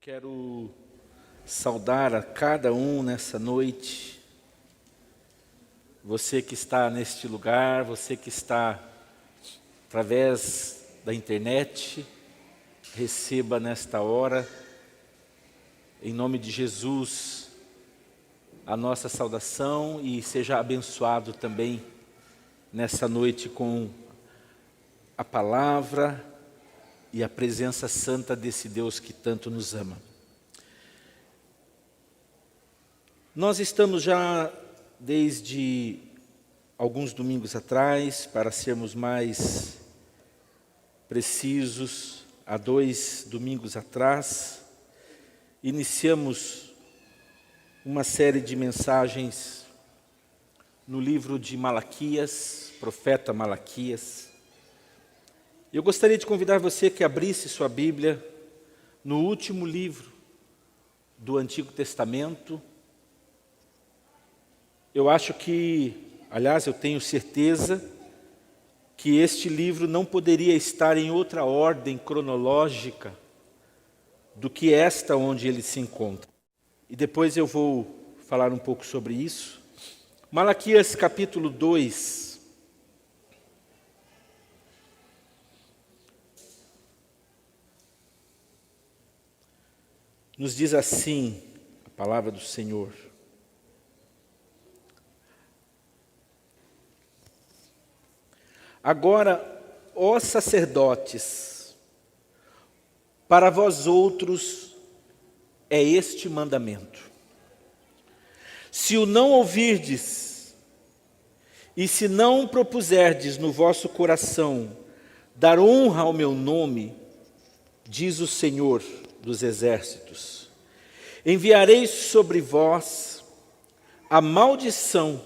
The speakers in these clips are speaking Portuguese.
Quero saudar a cada um nessa noite, você que está neste lugar, você que está através da internet, receba nesta hora, em nome de Jesus, a nossa saudação e seja abençoado também nessa noite com a palavra e a presença santa desse Deus que tanto nos ama. Nós estamos já desde alguns domingos atrás, para sermos mais precisos, há 2 domingos atrás, iniciamos uma série de mensagens no livro de Malaquias, profeta Malaquias. Eu gostaria de convidar você que abrisse sua Bíblia no último livro do Antigo Testamento. Eu acho que, aliás, eu tenho certeza que este livro não poderia estar em outra ordem cronológica do que esta onde ele se encontra. E depois eu vou falar um pouco sobre isso. Malaquias capítulo 2. Nos diz assim a palavra do Senhor. Agora, ó sacerdotes, para vós outros é este mandamento. Se o não ouvirdes, e se não propuserdes no vosso coração dar honra ao meu nome, diz o Senhor dos exércitos, enviarei sobre vós a maldição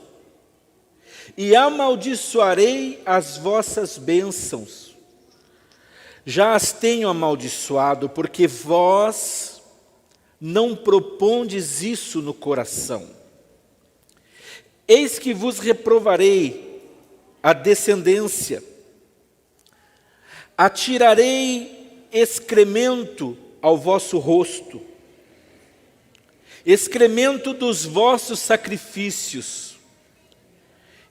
e amaldiçoarei as vossas bênçãos. Já as tenho amaldiçoado, porque vós não propondes isso no coração. Eis que vos reprovarei a descendência, atirarei excremento ao vosso rosto, excremento dos vossos sacrifícios,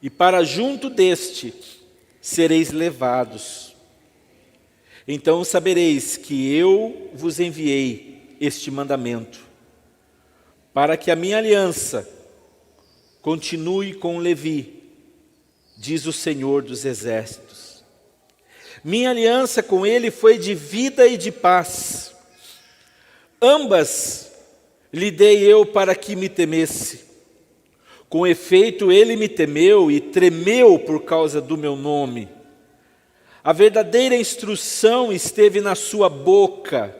e para junto deste sereis levados. Então sabereis que eu vos enviei este mandamento, para que a minha aliança continue com Levi, diz o Senhor dos exércitos. Minha aliança com ele foi de vida e de paz. Ambas lhe dei eu para que me temesse. Com efeito, ele me temeu e tremeu por causa do meu nome. A verdadeira instrução esteve na sua boca,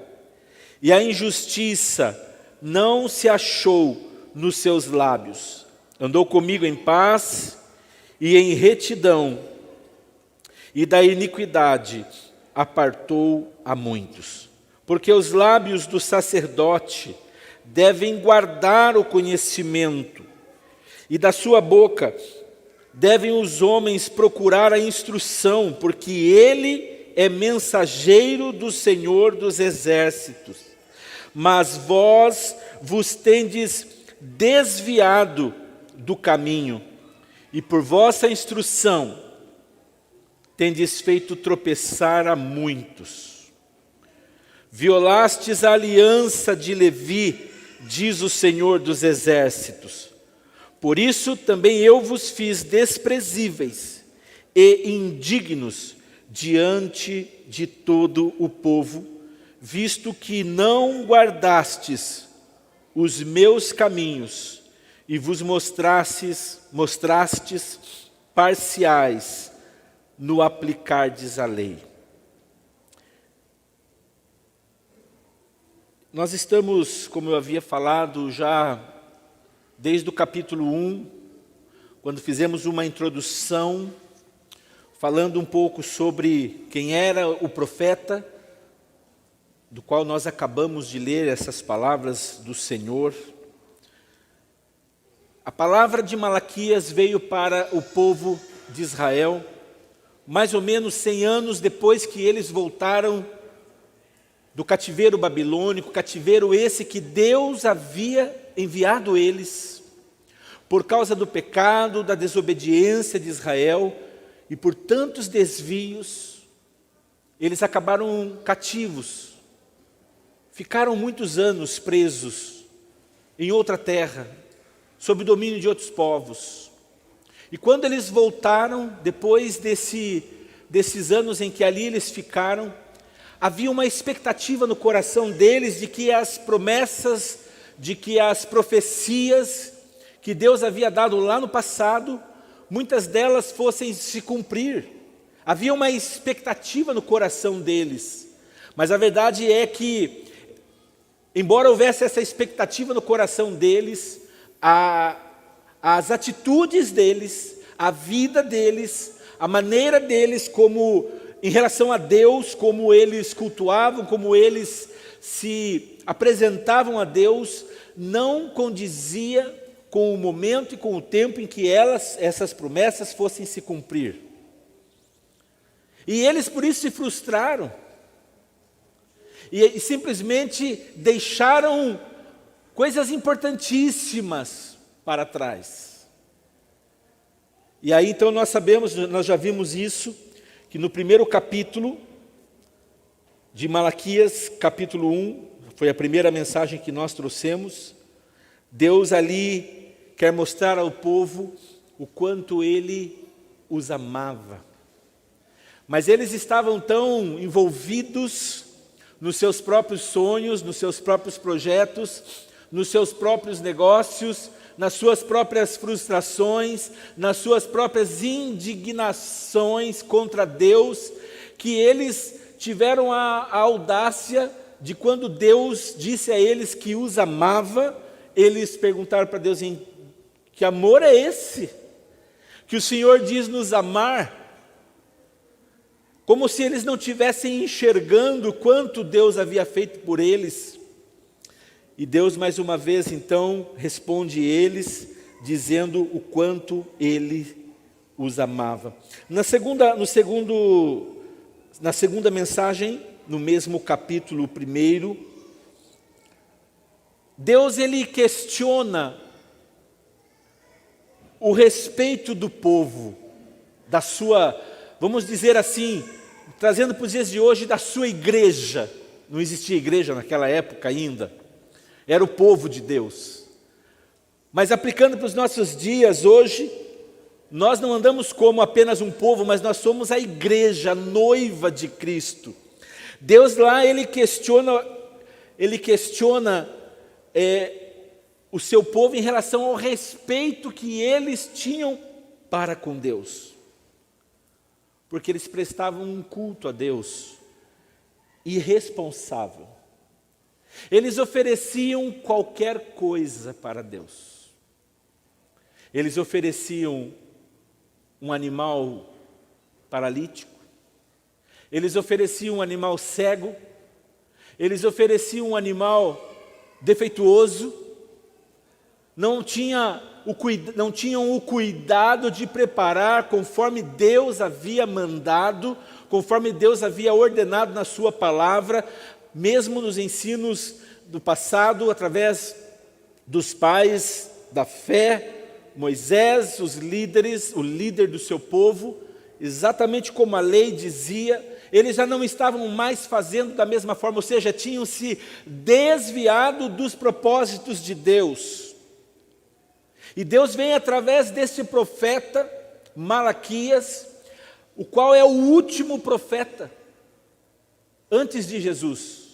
e a injustiça não se achou nos seus lábios. Andou comigo em paz e em retidão, e da iniquidade apartou a muitos. Porque os lábios do sacerdote devem guardar o conhecimento, e da sua boca devem os homens procurar a instrução, porque ele é mensageiro do Senhor dos exércitos. Mas vós vos tendes desviado do caminho, e por vossa instrução tendes feito tropeçar a muitos. Violastes a aliança de Levi, diz o Senhor dos exércitos. Por isso também eu vos fiz desprezíveis e indignos diante de todo o povo, visto que não guardastes os meus caminhos e vos mostrastes parciais no aplicardes a lei. Nós estamos, como eu havia falado, já desde o capítulo 1, quando fizemos uma introdução, falando um pouco sobre quem era o profeta, do qual nós acabamos de ler essas palavras do Senhor. A palavra de Malaquias veio para o povo de Israel, mais ou menos 100 anos depois que eles voltaram do cativeiro babilônico, cativeiro esse que Deus havia enviado eles, por causa do pecado, da desobediência de Israel, e por tantos desvios, eles acabaram cativos, ficaram muitos anos presos em outra terra, sob o domínio de outros povos. E quando eles voltaram, depois desses anos em que ali eles ficaram, havia uma expectativa no coração deles de que as promessas, de que as profecias que Deus havia dado lá no passado, muitas delas fossem se cumprir. Havia uma expectativa no coração deles. Mas a verdade é que, embora houvesse essa expectativa no coração deles, as atitudes deles, a vida deles, a maneira deles como em relação a Deus, como eles cultuavam, como eles se apresentavam a Deus, não condizia com o momento e com o tempo em que essas promessas fossem se cumprir. E eles por isso se frustraram e simplesmente deixaram coisas importantíssimas para trás. E aí então nós já vimos isso, que no primeiro capítulo de Malaquias, capítulo 1, foi a primeira mensagem que nós trouxemos, Deus ali quer mostrar ao povo o quanto Ele os amava. Mas eles estavam tão envolvidos nos seus próprios sonhos, nos seus próprios projetos, nos seus próprios negócios, nas suas próprias frustrações, nas suas próprias indignações contra Deus, que eles tiveram a audácia de, quando Deus disse a eles que os amava, eles perguntaram para Deus: que amor é esse que o Senhor diz nos amar? Como se eles não estivessem enxergando quanto Deus havia feito por eles. E Deus mais uma vez então responde eles, dizendo o quanto Ele os amava. Na segunda mensagem, no mesmo capítulo 1, Deus ele questiona o respeito do povo, da sua, vamos dizer assim, trazendo para os dias de hoje, da sua igreja. Não existia igreja naquela época ainda, era o povo de Deus. Mas aplicando para os nossos dias hoje, nós não andamos como apenas um povo, mas nós somos a igreja, a noiva de Cristo. Deus lá, Ele questiona o seu povo em relação ao respeito que eles tinham para com Deus. Porque eles prestavam um culto a Deus irresponsável. Eles ofereciam qualquer coisa para Deus. Eles ofereciam um animal paralítico, eles ofereciam um animal cego, eles ofereciam um animal defeituoso, não tinham o cuidado de preparar conforme Deus havia mandado, conforme Deus havia ordenado na sua palavra, mesmo nos ensinos do passado, através dos pais da fé, Moisés, o líder do seu povo, exatamente como a lei dizia, eles já não estavam mais fazendo da mesma forma, ou seja, tinham se desviado dos propósitos de Deus. E Deus vem através desse profeta, Malaquias, o qual é o último profeta antes de Jesus.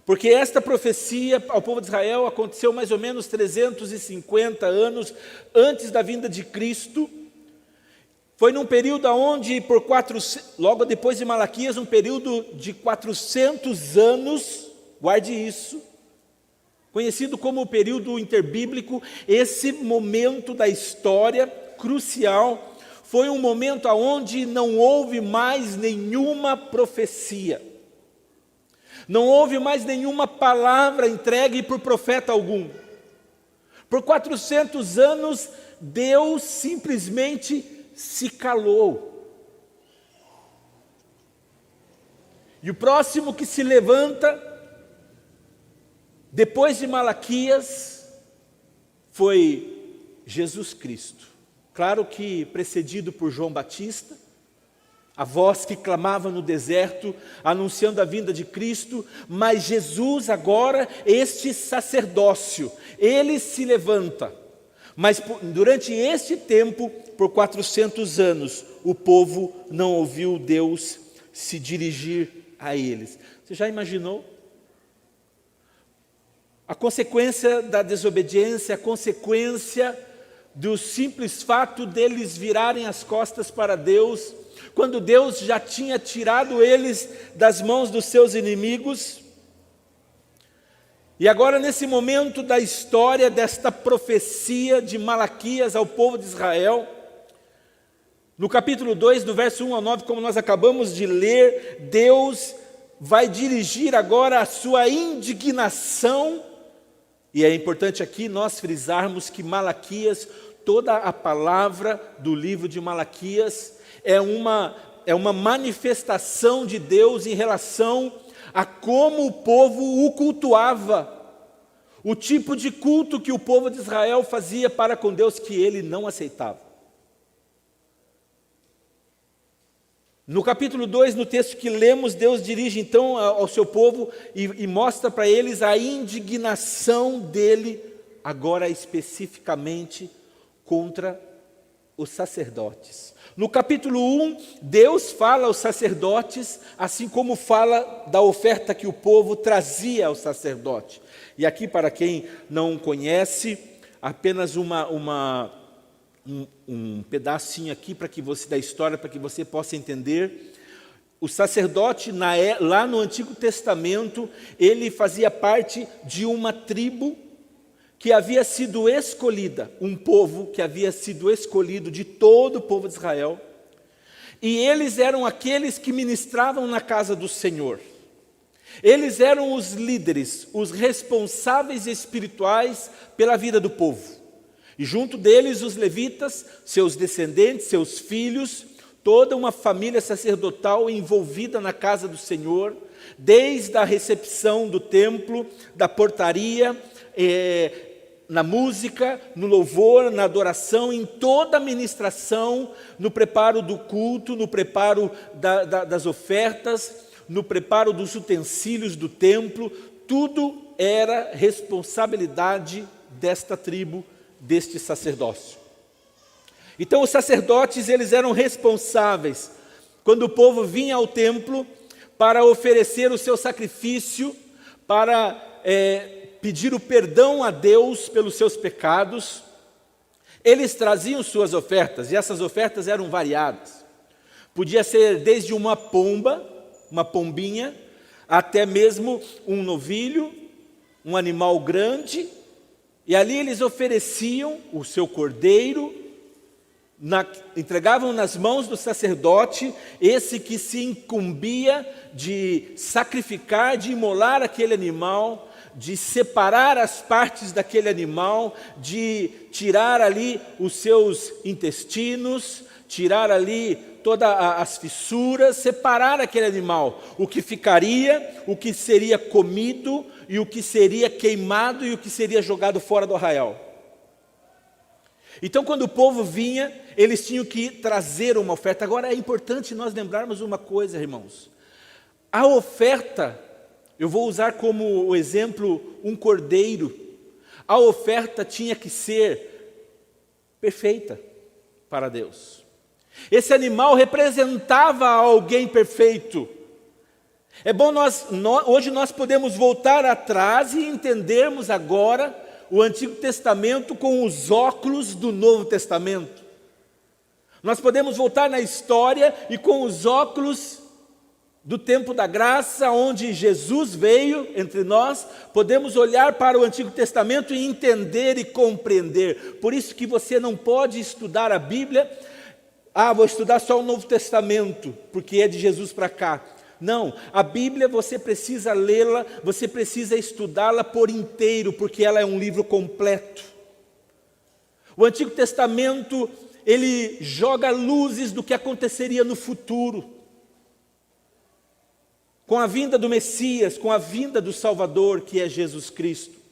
Porque esta profecia ao povo de Israel aconteceu mais ou menos 350 anos antes da vinda de Cristo. Foi num período onde, logo depois de Malaquias, um período de 400 anos, guarde isso, conhecido como o período interbíblico. Esse momento da história crucial foi um momento onde não houve mais nenhuma profecia. Não houve mais nenhuma palavra entregue por profeta algum. Por 400 anos, Deus simplesmente se calou. E o próximo que se levanta Depois de Malaquias, foi Jesus Cristo. Claro que precedido por João Batista, a voz que clamava no deserto, anunciando a vinda de Cristo, mas Jesus agora, este sacerdócio, ele se levanta. Mas durante este tempo, por 400 anos, o povo não ouviu Deus se dirigir a eles. Você já imaginou? A consequência da desobediência, a consequência do simples fato deles virarem as costas para Deus, quando Deus já tinha tirado eles das mãos dos seus inimigos. E agora, nesse momento da história, desta profecia de Malaquias ao povo de Israel, no capítulo 2, do verso 1 ao 9, como nós acabamos de ler, Deus vai dirigir agora a sua indignação. E é importante aqui nós frisarmos que Malaquias, toda a palavra do livro de Malaquias, é uma manifestação de Deus em relação a como o povo o cultuava, o tipo de culto que o povo de Israel fazia para com Deus que ele não aceitava. No capítulo 2, no texto que lemos, Deus dirige então ao seu povo e mostra para eles a indignação dele, agora especificamente contra os sacerdotes. No capítulo 1, Deus fala aos sacerdotes, assim como fala da oferta que o povo trazia ao sacerdote. E aqui, para quem não conhece, apenas um pedacinho aqui da história, para que você possa entender. O sacerdote, lá no Antigo Testamento, ele fazia parte de uma tribo que havia sido escolhida, um povo que havia sido escolhido de todo o povo de Israel, e eles eram aqueles que ministravam na casa do Senhor. Eles eram os líderes, os responsáveis espirituais pela vida do povo. E junto deles os levitas, seus descendentes, seus filhos, toda uma família sacerdotal envolvida na casa do Senhor, desde a recepção do templo, da portaria, na música, no louvor, na adoração, em toda a ministração, no preparo do culto, no preparo das ofertas, no preparo dos utensílios do templo, tudo era responsabilidade desta tribo, deste sacerdócio. Então os sacerdotes, eles eram responsáveis, quando o povo vinha ao templo, para oferecer o seu sacrifício, para pedir o perdão a Deus pelos seus pecados. Eles traziam suas ofertas, e essas ofertas eram variadas. Podia ser desde uma pomba, uma pombinha, até mesmo um novilho, um animal grande, e ali eles ofereciam o seu cordeiro, entregavam nas mãos do sacerdote, esse que se incumbia de sacrificar, de imolar aquele animal, de separar as partes daquele animal, de tirar ali os seus intestinos, tirar ali todas as fissuras, separar aquele animal, o que ficaria, o que seria comido, e o que seria queimado, e o que seria jogado fora do arraial. Então, quando o povo vinha, eles tinham que trazer uma oferta. Agora, é importante nós lembrarmos uma coisa, irmãos. A oferta, eu vou usar como exemplo um cordeiro. A oferta tinha que ser perfeita para Deus. Esse animal representava alguém perfeito. É bom hoje nós podemos voltar atrás e entendermos agora o Antigo Testamento com os óculos do Novo Testamento. Nós podemos voltar na história e com os óculos do tempo da graça, onde Jesus veio entre nós, podemos olhar para o Antigo Testamento e entender e compreender. Por isso que você não pode estudar a Bíblia, vou estudar só o Novo Testamento, porque é de Jesus para cá. Não, a Bíblia você precisa lê-la, você precisa estudá-la por inteiro, porque ela é um livro completo. O Antigo Testamento, ele joga luzes do que aconteceria no futuro. com a vinda do Messias, com a vinda do Salvador, que é Jesus Cristo.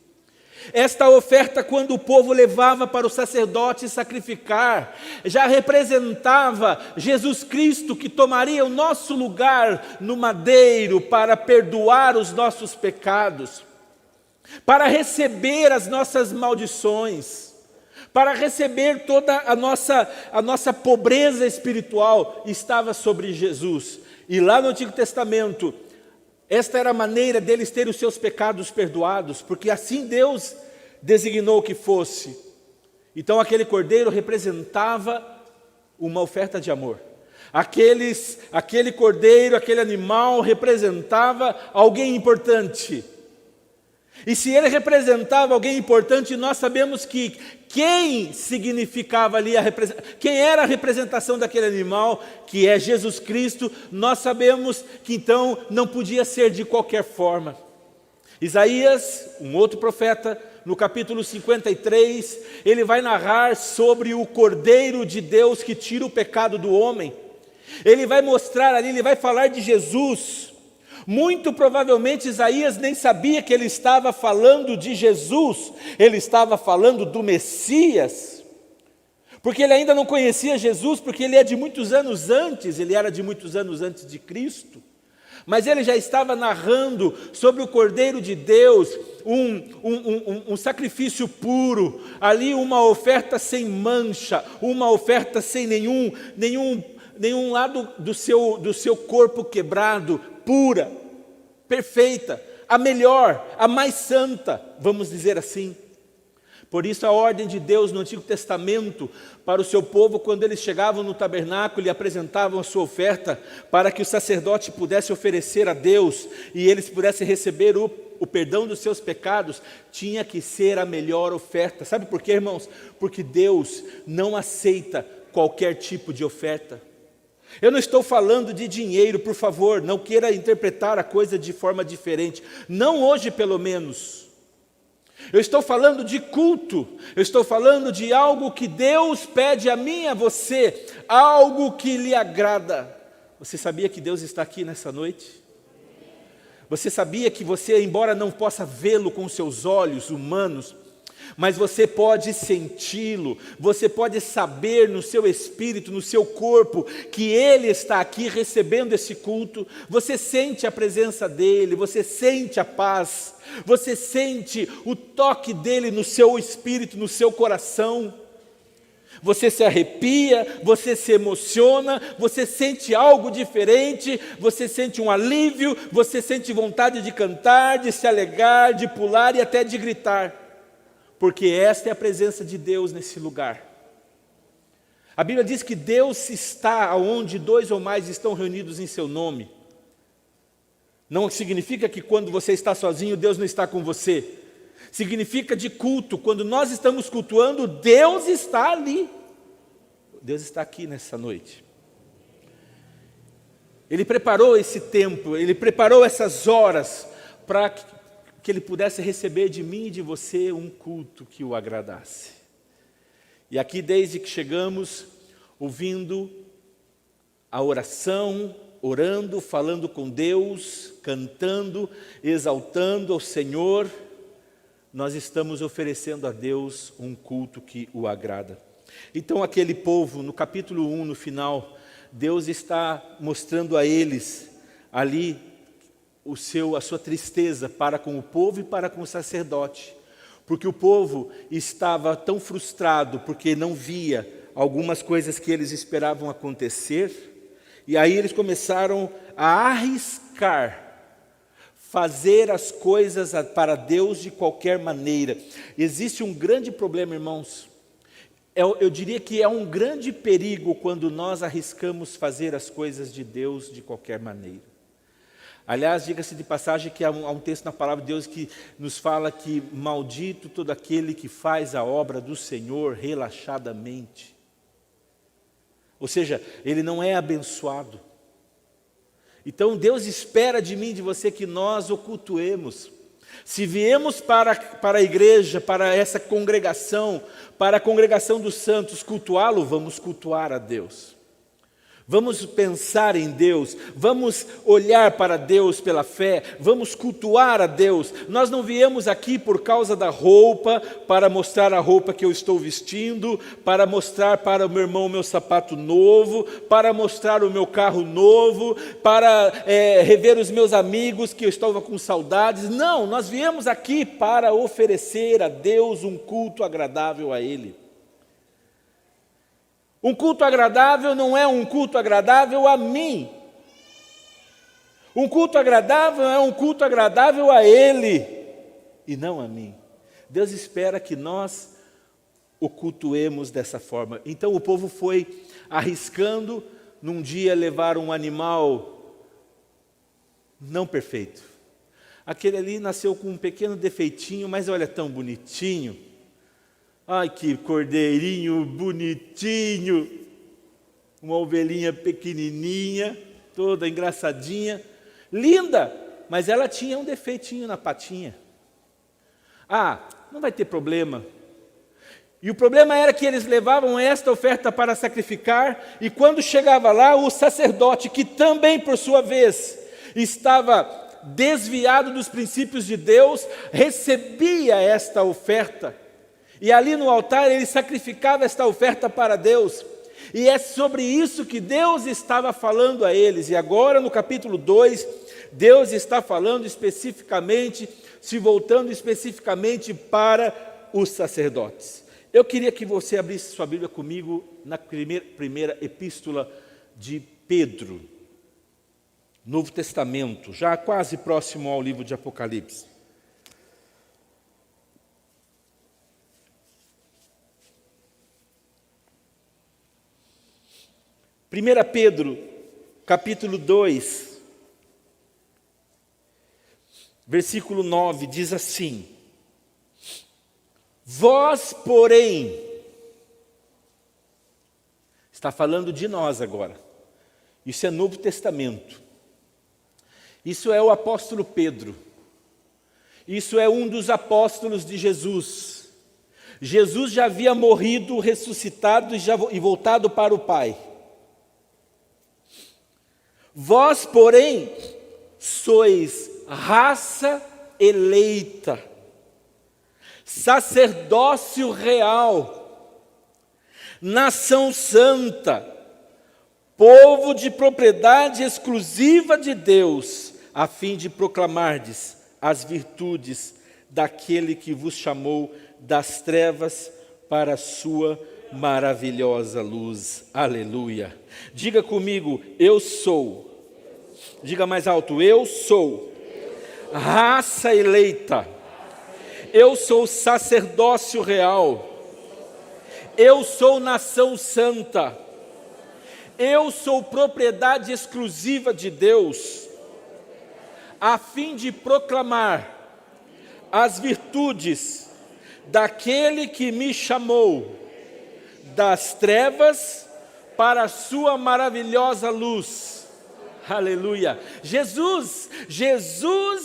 Esta oferta, quando o povo levava para o sacerdote sacrificar, já representava Jesus Cristo, que tomaria o nosso lugar no madeiro para perdoar os nossos pecados, para receber as nossas maldições, para receber toda a nossa pobreza espiritual, estava sobre Jesus. E lá no Antigo Testamento, esta era a maneira deles terem os seus pecados perdoados, porque assim Deus designou que fosse. Então aquele cordeiro representava uma oferta de amor. Aquele cordeiro, aquele animal representava alguém importante. E se ele representava alguém importante, nós sabemos que quem significava ali, quem era a representação daquele animal, que é Jesus Cristo, nós sabemos que então não podia ser de qualquer forma. Isaías, um outro profeta, no capítulo 53, ele vai narrar sobre o Cordeiro de Deus que tira o pecado do homem. Ele vai mostrar ali, ele vai falar de Jesus. Muito provavelmente Isaías nem sabia que ele estava falando de Jesus, ele estava falando do Messias, porque ele ainda não conhecia Jesus, porque ele é de muitos anos antes, ele era de muitos anos antes de Cristo, mas ele já estava narrando sobre o Cordeiro de Deus, um sacrifício puro, ali uma oferta sem mancha, uma oferta sem nenhum lado do seu corpo quebrado, pura, perfeita, a melhor, a mais santa, vamos dizer assim. Por isso a ordem de Deus no Antigo Testamento para o seu povo, quando eles chegavam no tabernáculo e apresentavam a sua oferta, para que o sacerdote pudesse oferecer a Deus e eles pudessem receber o perdão dos seus pecados, tinha que ser a melhor oferta. Sabe por quê, irmãos? Porque Deus não aceita qualquer tipo de oferta. Eu não estou falando de dinheiro, por favor, não queira interpretar a coisa de forma diferente, não hoje pelo menos. Eu estou falando de culto, eu estou falando de algo que Deus pede a mim e a você, algo que lhe agrada. Você sabia que Deus está aqui nessa noite? Você sabia que você, embora não possa vê-lo com seus olhos humanos, mas você pode senti-lo, você pode saber no seu espírito, no seu corpo, que Ele está aqui recebendo esse culto, você sente a presença dEle, você sente a paz, você sente o toque dEle no seu espírito, no seu coração, você se arrepia, você se emociona, você sente algo diferente, você sente um alívio, você sente vontade de cantar, de se alegrar, de pular e até de gritar. Porque esta é a presença de Deus nesse lugar. A Bíblia diz que Deus está onde 2 ou mais estão reunidos em seu nome. Não significa que quando você está sozinho, Deus não está com você. Significa de culto, quando nós estamos cultuando, Deus está ali. Deus está aqui nessa noite. Ele preparou esse tempo, Ele preparou essas horas para que Ele pudesse receber de mim e de você um culto que o agradasse. E aqui desde que chegamos, ouvindo a oração, orando, falando com Deus, cantando, exaltando ao Senhor, nós estamos oferecendo a Deus um culto que o agrada. Então aquele povo, no capítulo 1, no final, Deus está mostrando a eles ali a sua tristeza para com o povo e para com o sacerdote, porque o povo estava tão frustrado, porque não via algumas coisas que eles esperavam acontecer, e aí eles começaram a arriscar, fazer as coisas para Deus de qualquer maneira. Existe um grande problema, irmãos, eu diria que é um grande perigo quando nós arriscamos fazer as coisas de Deus de qualquer maneira. Aliás, diga-se de passagem que há um texto na palavra de Deus que nos fala que maldito todo aquele que faz a obra do Senhor relaxadamente. Ou seja, ele não é abençoado. Então Deus espera de mim e de você que nós o cultuemos. Se viemos para a igreja, para essa congregação, para a congregação dos santos cultuá-lo, vamos cultuar a Deus. Vamos pensar em Deus, vamos olhar para Deus pela fé, vamos cultuar a Deus. Nós não viemos aqui por causa da roupa, para mostrar a roupa que eu estou vestindo, para mostrar para o meu irmão o meu sapato novo, para mostrar o meu carro novo, para rever os meus amigos que eu estava com saudades. Não, nós viemos aqui para oferecer a Deus um culto agradável a Ele. Um culto agradável não é um culto agradável a mim. Um culto agradável é um culto agradável a Ele e não a mim. Deus espera que nós o cultuemos dessa forma. Então o povo foi arriscando num dia levar um animal não perfeito. Aquele ali nasceu com um pequeno defeitinho, mas olha tão bonitinho. Ai, que cordeirinho bonitinho, uma ovelhinha pequenininha, toda engraçadinha, linda, mas ela tinha um defeitinho na patinha. Ah, não vai ter problema. E o problema era que eles levavam esta oferta para sacrificar, e quando chegava lá, o sacerdote, que também, por sua vez, estava desviado dos princípios de Deus, recebia esta oferta. E ali no altar ele sacrificava esta oferta para Deus. E é sobre isso que Deus estava falando a eles. E agora no capítulo 2, Deus está falando especificamente, se voltando especificamente para os sacerdotes. Eu queria que você abrisse sua Bíblia comigo na primeira epístola de Pedro, Novo Testamento, já quase próximo ao livro de Apocalipse. 1 Pedro, capítulo 2, versículo 9, diz assim: vós, porém, está falando de nós agora, isso é Novo Testamento, isso é o apóstolo Pedro, isso é um dos apóstolos de Jesus. Jesus já havia morrido, ressuscitado e voltado para o Pai. Vós, porém, sois raça eleita, sacerdócio real, nação santa, povo de propriedade exclusiva de Deus, a fim de proclamardes as virtudes daquele que vos chamou das trevas para a sua maravilhosa luz. Aleluia. Diga comigo, eu sou. Diga mais alto, eu sou raça eleita. Eu sou sacerdócio real. Eu sou nação santa. Eu sou propriedade exclusiva de Deus, a fim de proclamar as virtudes daquele que me chamou das trevas para a sua maravilhosa luz. Aleluia. Jesus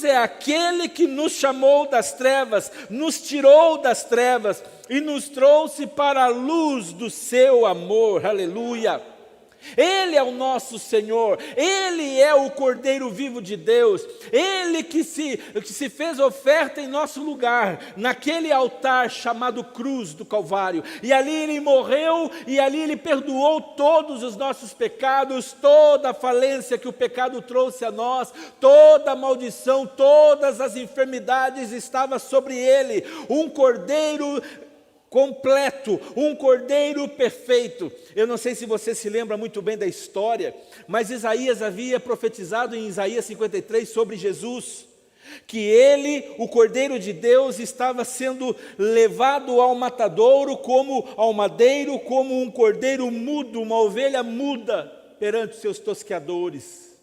é aquele que nos chamou das trevas, nos tirou das trevas e nos trouxe para a luz do seu amor. Aleluia. Ele é o nosso Senhor, Ele é o Cordeiro vivo de Deus, Ele que se fez oferta em nosso lugar, naquele altar chamado cruz do Calvário, e ali Ele morreu, e ali Ele perdoou todos os nossos pecados, toda a falência que o pecado trouxe a nós, toda a maldição, todas as enfermidades estavam sobre Ele, um Cordeiro completo, um cordeiro perfeito. Eu não sei se você se lembra muito bem da história, mas Isaías havia profetizado em Isaías 53 sobre Jesus, que ele, o cordeiro de Deus, estava sendo levado ao matadouro, como ao madeiro, como um cordeiro mudo, uma ovelha muda perante os seus tosqueadores.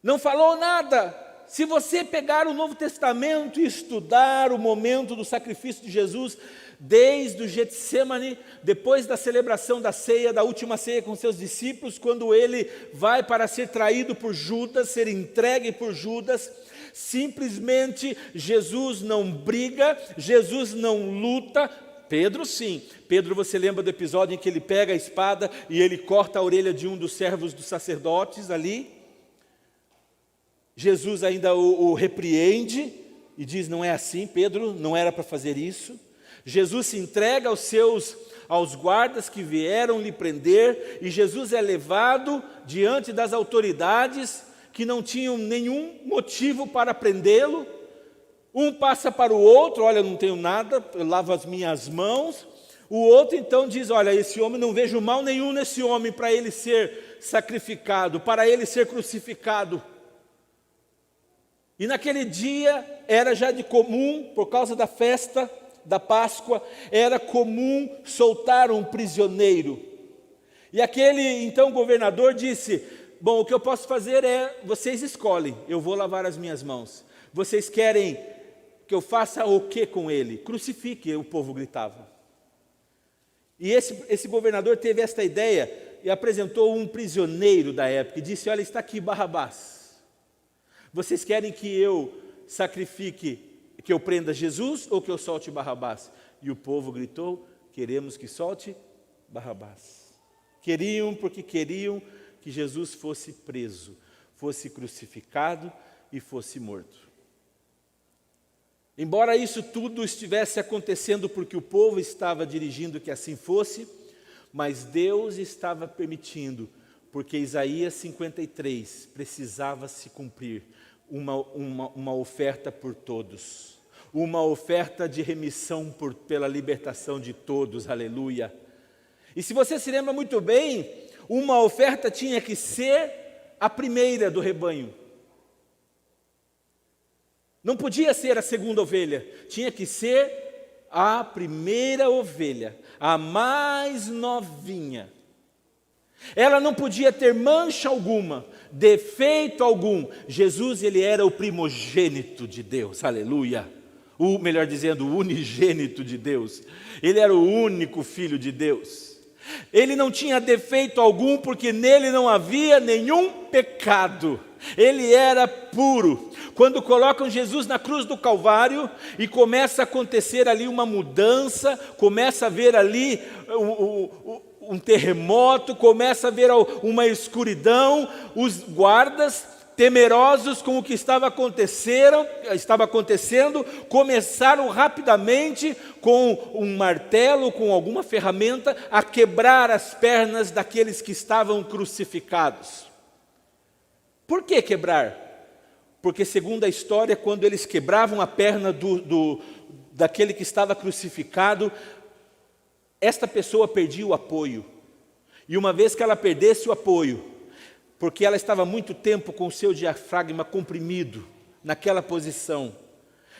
Não falou nada. Se você pegar o Novo Testamento e estudar o momento do sacrifício de Jesus, desde o Getsemane, depois da celebração da ceia, da última ceia com seus discípulos, quando ele vai para ser traído por Judas, ser entregue por Judas, simplesmente Jesus não briga, Jesus não luta, Pedro sim. Pedro, você lembra do episódio em que ele pega a espada e ele corta a orelha de um dos servos dos sacerdotes ali? Jesus ainda o repreende e diz, não é assim, Pedro, não era para fazer isso. Jesus se entrega aos guardas que vieram lhe prender, e Jesus é levado diante das autoridades que não tinham nenhum motivo para prendê-lo. Um passa para o outro, olha, não tenho nada, eu lavo as minhas mãos. O outro então diz, olha, esse homem, não vejo mal nenhum nesse homem para ele ser sacrificado, para ele ser crucificado. E naquele dia era já de comum, por causa da festa da Páscoa, era comum soltar um prisioneiro. E aquele então governador disse, bom, o que eu posso fazer é, vocês escolhem, eu vou lavar as minhas mãos. Vocês querem que eu faça o que com ele? Crucifique, o povo gritava. E esse governador teve esta ideia e apresentou um prisioneiro da época e disse, olha, está aqui Barrabás. Vocês querem que eu sacrifique, que eu prenda Jesus ou que eu solte Barrabás? E o povo gritou, queremos que solte Barrabás. Queriam porque queriam que Jesus fosse preso, fosse crucificado e fosse morto. Embora isso tudo estivesse acontecendo porque o povo estava dirigindo que assim fosse, mas Deus estava permitindo, porque Isaías 53 precisava se cumprir, uma oferta por todos, uma oferta de remissão pela libertação de todos, aleluia. E se você se lembra muito bem, uma oferta tinha que ser a primeira do rebanho. Não podia ser a segunda ovelha, tinha que ser a primeira ovelha, a mais novinha. Ela não podia ter mancha alguma, defeito algum. Jesus, ele era o primogênito de Deus, aleluia. Melhor dizendo, o unigênito de Deus. Ele era o único filho de Deus. Ele não tinha defeito algum, porque nele não havia nenhum pecado. Ele era puro. Quando colocam Jesus na cruz do Calvário e começa a acontecer ali uma mudança, começa a ver ali um terremoto, começa a ver uma escuridão, os guardas, temerosos com o que estava acontecendo, começaram rapidamente com um martelo, com alguma ferramenta, a quebrar as pernas daqueles que estavam crucificados. Por que quebrar? Porque segundo a história, quando eles quebravam a perna daquele que estava crucificado, esta pessoa perdia o apoio. E uma vez que ela perdesse o apoio, porque ela estava muito tempo com o seu diafragma comprimido, naquela posição,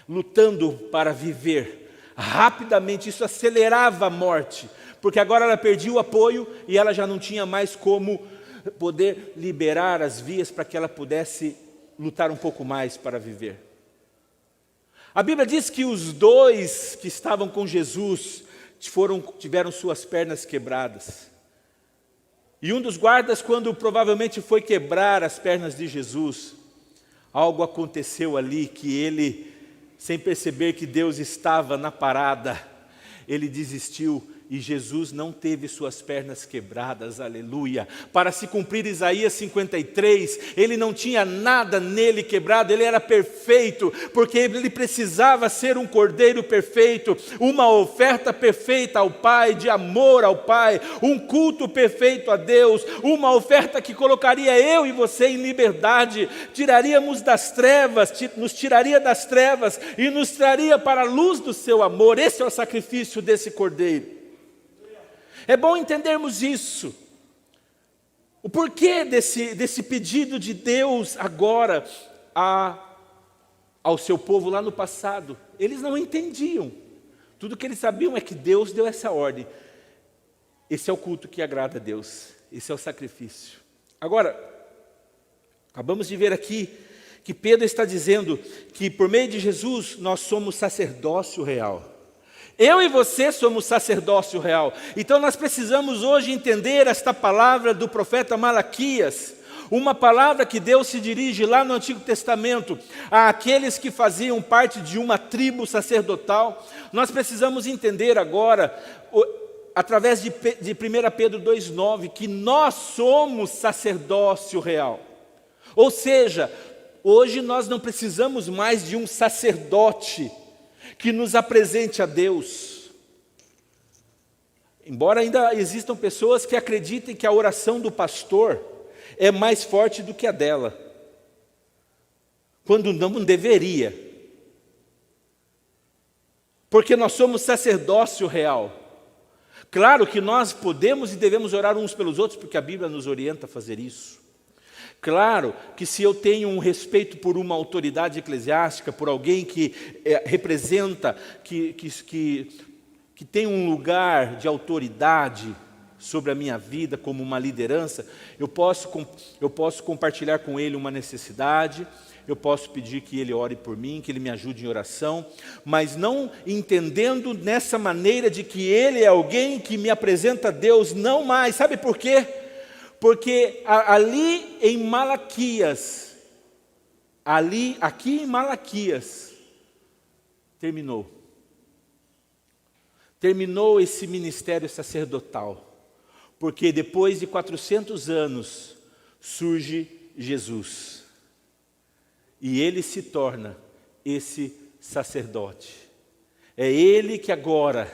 lutando para viver, rapidamente isso acelerava a morte, porque agora ela perdia o apoio e ela já não tinha mais como poder liberar as vias para que ela pudesse lutar um pouco mais para viver. A Bíblia diz que os dois que estavam com Jesus tiveram suas pernas quebradas. E um dos guardas, quando provavelmente foi quebrar as pernas de Jesus, algo aconteceu ali que ele, sem perceber que Deus estava na parada, ele desistiu. E Jesus não teve suas pernas quebradas, aleluia. Para se cumprir Isaías 53, ele não tinha nada nele quebrado, ele era perfeito, porque ele precisava ser um cordeiro perfeito, uma oferta perfeita ao Pai, de amor ao Pai, um culto perfeito a Deus, uma oferta que colocaria eu e você em liberdade, nos tiraria das trevas e nos traria para a luz do seu amor. Esse é o sacrifício desse cordeiro. É bom entendermos isso. O porquê desse pedido de Deus agora ao seu povo lá no passado. Eles não entendiam. Tudo que eles sabiam é que Deus deu essa ordem. Esse é o culto que agrada a Deus. Esse é o sacrifício. Agora, acabamos de ver aqui que Pedro está dizendo que por meio de Jesus nós somos sacerdócio real. Eu e você somos sacerdócio real. Então nós precisamos hoje entender esta palavra do profeta Malaquias. Uma palavra que Deus se dirige lá no Antigo Testamento àqueles que faziam parte de uma tribo sacerdotal. Nós precisamos entender agora, através de 1 Pedro 2,9, que nós somos sacerdócio real. Ou seja, hoje nós não precisamos mais de um sacerdote que nos apresente a Deus. Embora ainda existam pessoas que acreditem que a oração do pastor é mais forte do que a dela, quando não deveria, porque nós somos sacerdócio real. Claro que nós podemos e devemos orar uns pelos outros, porque a Bíblia nos orienta a fazer isso. Claro que se eu tenho um respeito por uma autoridade eclesiástica, por alguém que representa, que tem um lugar de autoridade sobre a minha vida como uma liderança, eu posso compartilhar com ele uma necessidade, eu posso pedir que ele ore por mim, que ele me ajude em oração, mas não entendendo nessa maneira de que ele é alguém que me apresenta a Deus, não mais. Sabe por quê? Porque ali em Malaquias, aqui em Malaquias, terminou esse ministério sacerdotal. Porque depois de 400 anos surge Jesus. E ele se torna esse sacerdote. É ele que agora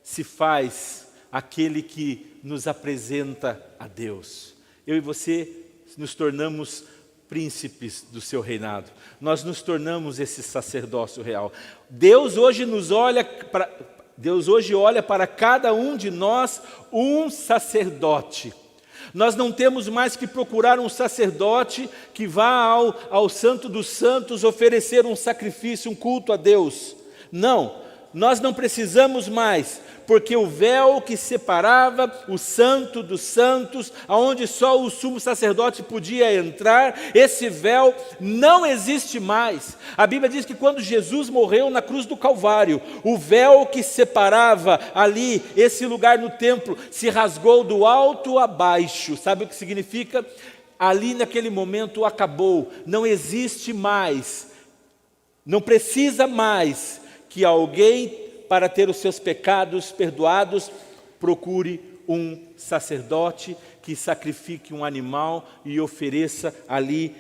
se faz aquele que nos apresenta a Deus. Eu e você nos tornamos príncipes do seu reinado. Nós nos tornamos esse sacerdócio real. Deus hoje olha para cada um de nós um sacerdote. Nós não temos mais que procurar um sacerdote que vá ao Santo dos Santos oferecer um sacrifício, um culto a Deus. Não, nós não precisamos mais, porque o véu que separava o Santo dos Santos, aonde só o sumo sacerdote podia entrar, esse véu não existe mais. A Bíblia diz que quando Jesus morreu na cruz do Calvário, o véu que separava ali, esse lugar no templo, se rasgou do alto a baixo. Sabe o que significa? Ali naquele momento acabou, não existe mais, não precisa mais que alguém, para ter os seus pecados perdoados, procure um sacerdote que sacrifique um animal e ofereça ali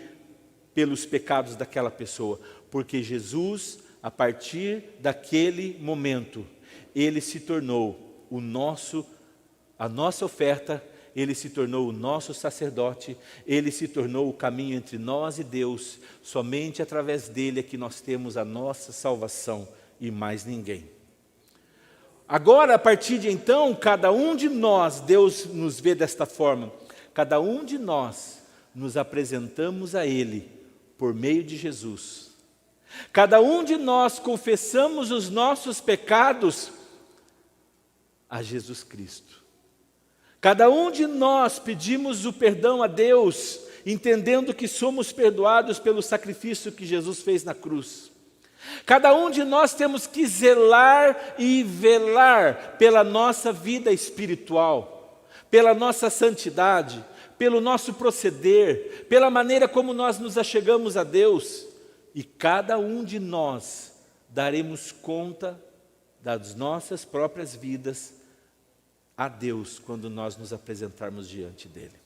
pelos pecados daquela pessoa. Porque Jesus, a partir daquele momento, ele se tornou a nossa oferta, ele se tornou o nosso sacerdote, ele se tornou o caminho entre nós e Deus. Somente através dele é que nós temos a nossa salvação e mais ninguém. Agora, a partir de então, cada um de nós, Deus nos vê desta forma, cada um de nós nos apresentamos a Ele por meio de Jesus. Cada um de nós confessamos os nossos pecados a Jesus Cristo. Cada um de nós pedimos o perdão a Deus, entendendo que somos perdoados pelo sacrifício que Jesus fez na cruz. Cada um de nós temos que zelar e velar pela nossa vida espiritual, pela nossa santidade, pelo nosso proceder, pela maneira como nós nos achegamos a Deus. E cada um de nós daremos conta das nossas próprias vidas a Deus quando nós nos apresentarmos diante dele.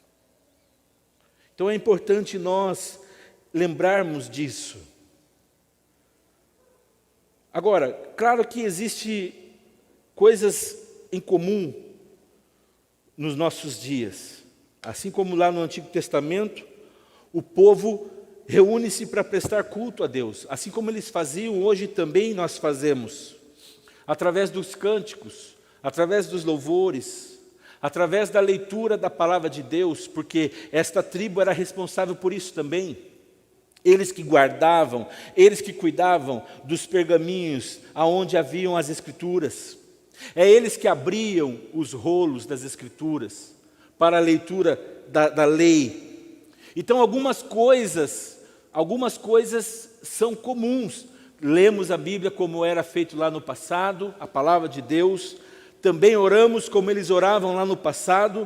Então é importante nós lembrarmos disso. Agora, claro que existe coisas em comum nos nossos dias. Assim como lá no Antigo Testamento, o povo reúne-se para prestar culto a Deus. Assim como eles faziam, hoje também nós fazemos. Através dos cânticos, através dos louvores, através da leitura da palavra de Deus, porque esta tribo era responsável por isso também. Eles que guardavam, eles que cuidavam dos pergaminhos aonde haviam as escrituras. É eles que abriam os rolos das escrituras para a leitura da lei. Então algumas coisas são comuns. Lemos a Bíblia como era feito lá no passado, a palavra de Deus. Também oramos como eles oravam lá no passado.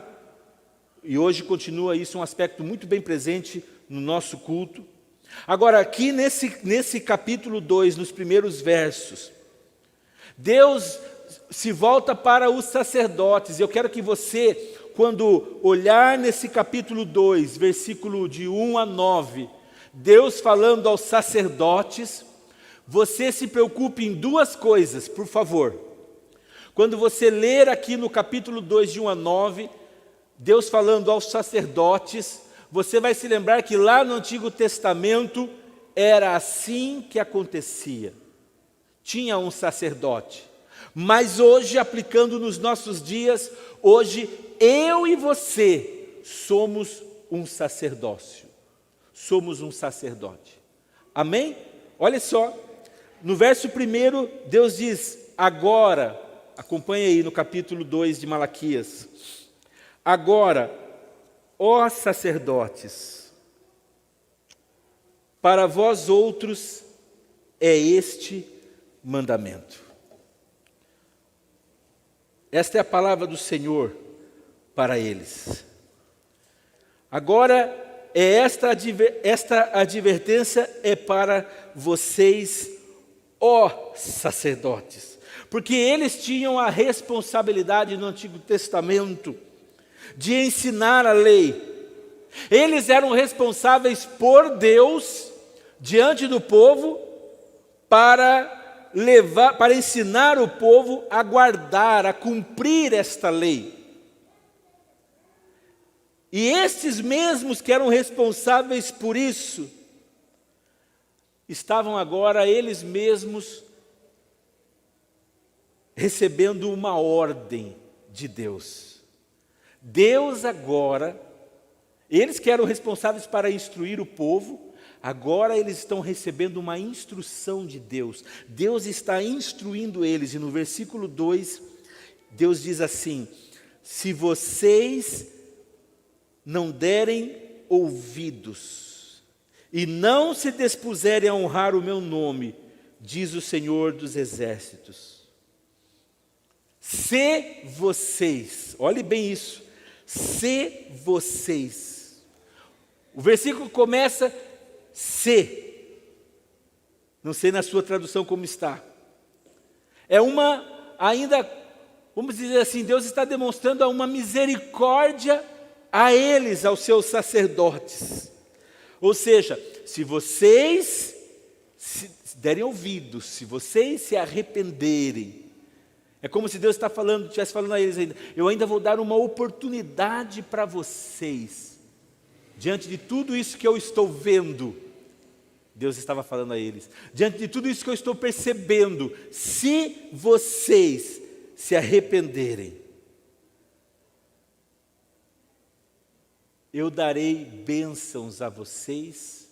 e hoje continua isso, um aspecto muito bem presente no nosso culto. Agora, aqui nesse capítulo 2, nos primeiros versos, Deus se volta para os sacerdotes. Eu quero que você, quando olhar nesse capítulo 2, versículo de 1 a 9, Deus falando aos sacerdotes, você se preocupe em duas coisas, por favor. Quando você ler aqui no capítulo 2, de 1 a 9, Deus falando aos sacerdotes, você vai se lembrar que lá no Antigo Testamento era assim que acontecia. Tinha um sacerdote. Mas hoje, aplicando nos nossos dias, hoje eu e você somos um sacerdócio. Somos um sacerdote. Amém? Olha só, no verso 1, Deus diz, agora, acompanha aí no capítulo 2 de Malaquias. Agora, ó sacerdotes, para vós outros é este mandamento. Esta é a palavra do Senhor para eles. Agora, esta advertência é para vocês, ó sacerdotes. Porque eles tinham a responsabilidade no Antigo Testamento de ensinar a lei. Eles eram responsáveis por Deus, diante do povo, para ensinar o povo a guardar, a cumprir esta lei. E estes mesmos que eram responsáveis por isso, estavam agora eles mesmos recebendo uma ordem de Deus. Deus agora, eles que eram responsáveis para instruir o povo, agora eles estão recebendo uma instrução de Deus. Deus está instruindo eles. E no versículo 2, Deus diz assim, se vocês não derem ouvidos e não se dispuserem a honrar o meu nome, diz o Senhor dos Exércitos. Se vocês, olhe bem isso, se vocês, o versículo começa, se, não sei na sua tradução como está, é uma, ainda, vamos dizer assim, Deus está demonstrando uma misericórdia a eles, aos seus sacerdotes. Ou seja, se vocês se derem ouvidos, se vocês se arrependerem, é como se Deus estivesse falando a eles ainda, eu ainda vou dar uma oportunidade para vocês, diante de tudo isso que eu estou vendo, Deus estava falando a eles, diante de tudo isso que eu estou percebendo, se vocês se arrependerem, eu darei bênçãos a vocês,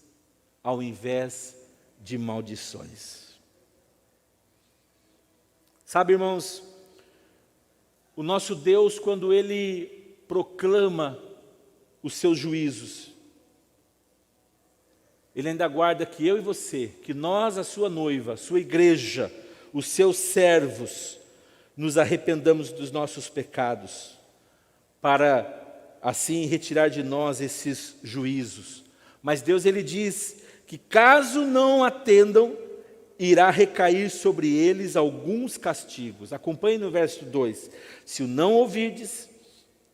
ao invés de maldições. Sabe, irmãos, o nosso Deus, quando Ele proclama os seus juízos, Ele ainda aguarda que eu e você, que nós, a sua noiva, a sua igreja, os seus servos, nos arrependamos dos nossos pecados, para assim retirar de nós esses juízos. Mas Deus, Ele diz que caso não atendam, irá recair sobre eles alguns castigos. Acompanhe no verso 2. Se o não ouvirdes,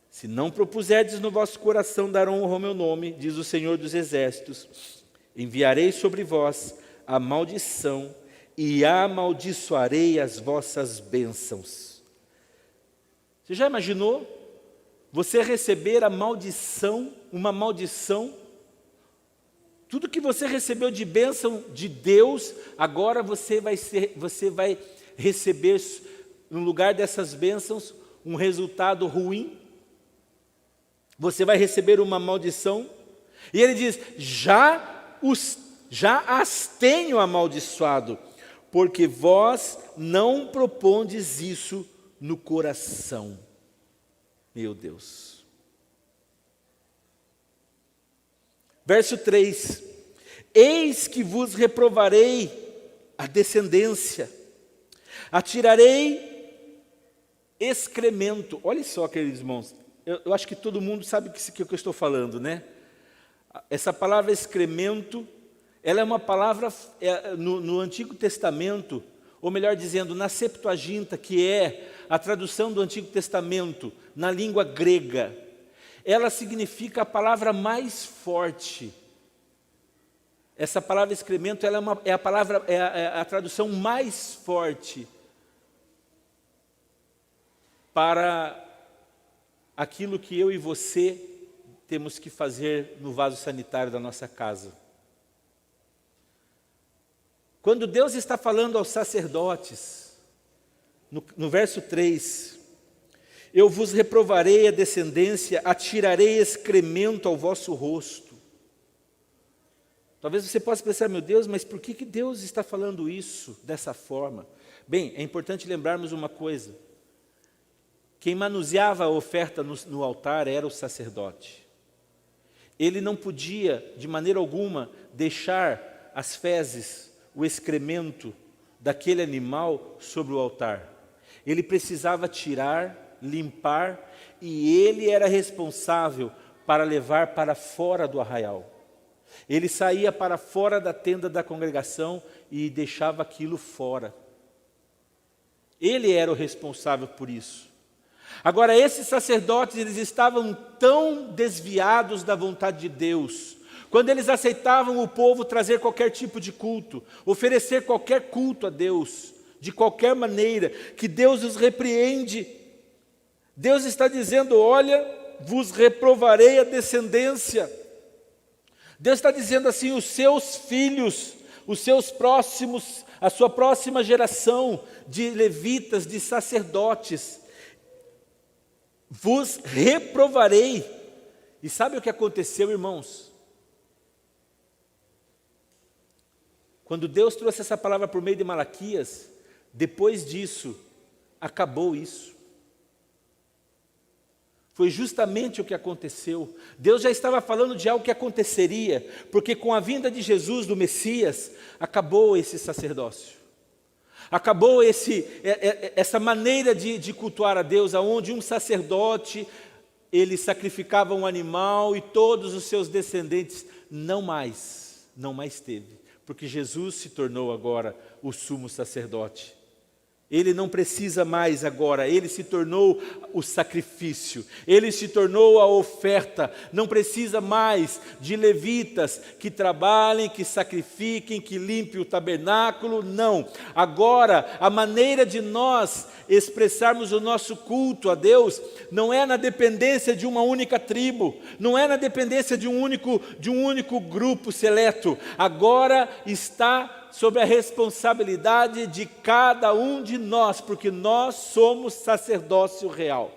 se não propuserdes no vosso coração dar honra ao meu nome, diz o Senhor dos Exércitos, enviarei sobre vós a maldição e amaldiçoarei as vossas bênçãos. Você já imaginou você receber a maldição, uma maldição? Tudo que você recebeu de bênção de Deus, agora você vai receber, no lugar dessas bênçãos, um resultado ruim. Você vai receber uma maldição. E ele diz, já as tenho amaldiçoado, porque vós não propondes isso no coração. Meu Deus. Verso 3, eis que vos reprovarei a descendência, atirarei excremento. Olha só, queridos irmãos, eu acho que todo mundo sabe o que eu estou falando, né? Essa palavra excremento, ela é uma palavra no Antigo Testamento, ou melhor dizendo, na Septuaginta, que é a tradução do Antigo Testamento na língua grega, ela significa a palavra mais forte. Essa palavra excremento, ela é a tradução mais forte para aquilo que eu e você temos que fazer no vaso sanitário da nossa casa. Quando Deus está falando aos sacerdotes, no verso 3, eu vos reprovarei a descendência, atirarei excremento ao vosso rosto. Talvez você possa pensar, meu Deus, mas por que Deus está falando isso dessa forma? Bem, é importante lembrarmos uma coisa. Quem manuseava a oferta no altar era o sacerdote. Ele não podia, de maneira alguma, deixar as fezes, o excremento daquele animal sobre o altar. Ele precisava tirar, limpar, e ele era responsável para levar para fora do arraial. Ele saía para fora da tenda da congregação e deixava aquilo fora. Ele era o responsável por isso. Agora, esses sacerdotes, eles estavam tão desviados da vontade de Deus, quando eles aceitavam o povo trazer qualquer tipo de culto, oferecer qualquer culto a Deus, de qualquer maneira, que Deus os repreende. Deus está dizendo, olha, vos reprovarei a descendência. Deus está dizendo assim, os seus filhos, os seus próximos, a sua próxima geração de levitas, de sacerdotes, vos reprovarei. E sabe o que aconteceu, irmãos? Quando Deus trouxe essa palavra por meio de Malaquias, depois disso, acabou isso. Foi justamente o que aconteceu. Deus já estava falando de algo que aconteceria, porque com a vinda de Jesus, do Messias, acabou esse sacerdócio. Acabou essa maneira de cultuar a Deus, onde um sacerdote, ele sacrificava um animal e todos os seus descendentes, não mais teve, porque Jesus se tornou agora o sumo sacerdote. Ele não precisa mais agora, ele se tornou o sacrifício, ele se tornou a oferta, não precisa mais de levitas que trabalhem, que sacrifiquem, que limpem o tabernáculo, não. Agora, a maneira de nós expressarmos o nosso culto a Deus não é na dependência de uma única tribo, não é na dependência de um único grupo seleto, agora está sobre a responsabilidade de cada um de nós, porque nós somos sacerdócio real.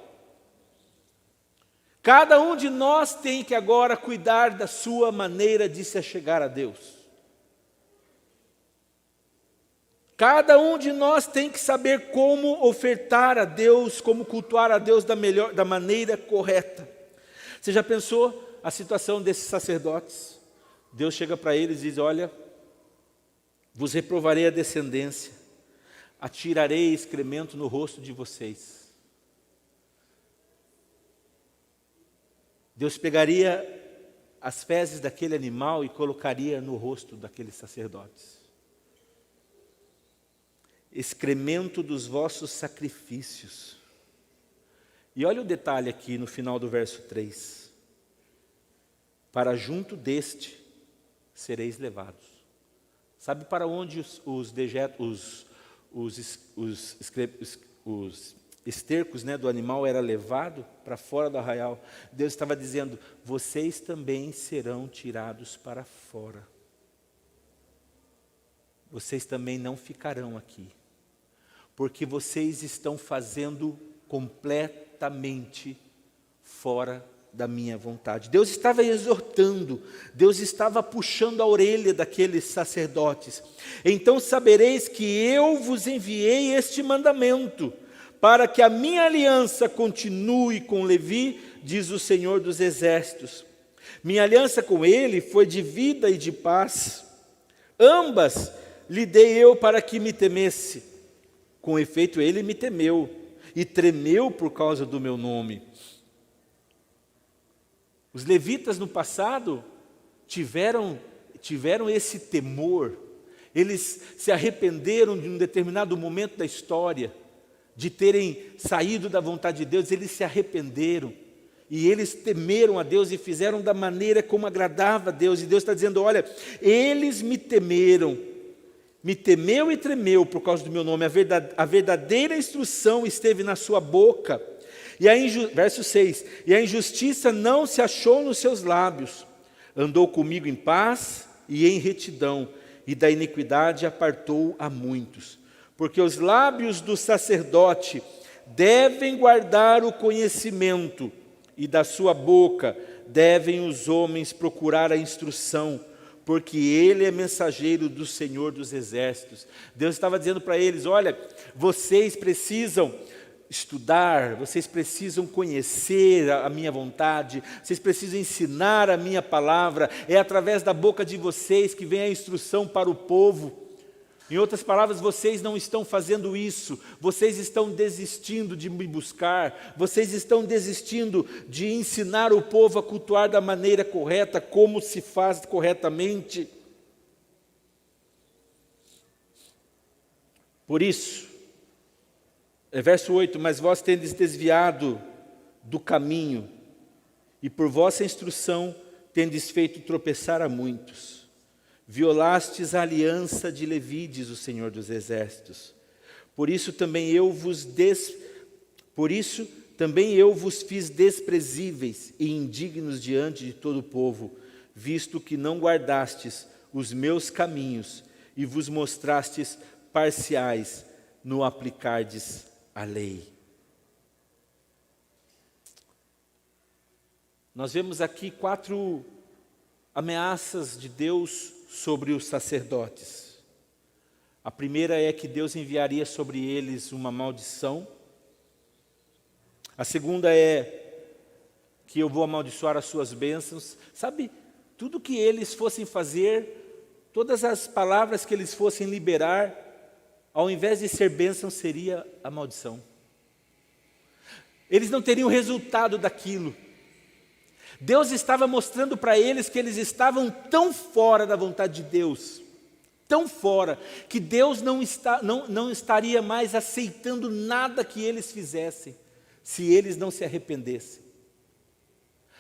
Cada um de nós tem que agora cuidar da sua maneira de se achegar a Deus. Cada um de nós tem que saber como ofertar a Deus, como cultuar a Deus da maneira correta. Você já pensou a situação desses sacerdotes? Deus chega para eles e diz, olha, vos reprovarei a descendência, atirarei excremento no rosto de vocês. Deus pegaria as fezes daquele animal e colocaria no rosto daqueles sacerdotes. Excremento dos vossos sacrifícios. E olha o detalhe aqui no final do verso 3. Para junto deste sereis levados. Sabe para onde os estercos, né, do animal era levado? Para fora do arraial. Deus estava dizendo, vocês também serão tirados para fora. Vocês também não ficarão aqui. Porque vocês estão fazendo completamente fora da minha vontade. Deus estava exortando, Deus estava puxando a orelha daqueles sacerdotes. Então sabereis que eu vos enviei este mandamento, para que a minha aliança continue com Levi, diz o Senhor dos Exércitos. Minha aliança com ele foi de vida e de paz. Ambas lhe dei eu para que me temesse. Com efeito, ele me temeu e tremeu por causa do meu nome. Os levitas no passado tiveram esse temor. Eles se arrependeram de um determinado momento da história, de terem saído da vontade de Deus. Eles se arrependeram e eles temeram a Deus e fizeram da maneira como agradava a Deus. E Deus está dizendo: olha, eles me temeram, me temeu e tremeu por causa do meu nome. A verdadeira instrução esteve na sua boca. Verso 6, e a injustiça não se achou nos seus lábios. Andou comigo em paz e em retidão, e da iniquidade apartou a muitos. Porque os lábios do sacerdote devem guardar o conhecimento, e da sua boca devem os homens procurar a instrução, porque ele é mensageiro do Senhor dos Exércitos. Deus estava dizendo para eles: olha, vocês precisam estudar, vocês precisam conhecer a minha vontade, vocês precisam ensinar a minha palavra. É através da boca de vocês que vem a instrução para o povo. Em outras palavras, vocês não estão fazendo isso, vocês estão desistindo de me buscar, vocês estão desistindo de ensinar o povo a cultuar da maneira correta, como se faz corretamente. Por isso, verso 8, mas vós tendes desviado do caminho, e por vossa instrução tendes feito tropeçar a muitos. Violastes a aliança de Levi, diz o Senhor dos Exércitos. Por isso também eu vos fiz desprezíveis e indignos diante de todo o povo, visto que não guardastes os meus caminhos e vos mostrastes parciais no aplicardes a lei. Nós vemos aqui 4 ameaças de Deus sobre os sacerdotes. A primeira é que Deus enviaria sobre eles uma maldição. A segunda é que eu vou amaldiçoar as suas bênçãos. Sabe, tudo que eles fossem fazer, todas as palavras que eles fossem liberar, ao invés de ser bênção, seria a maldição. Eles não teriam resultado daquilo. Deus estava mostrando para eles que eles estavam tão fora da vontade de Deus, tão fora, que Deus não estaria mais aceitando nada que eles fizessem, se eles não se arrependessem.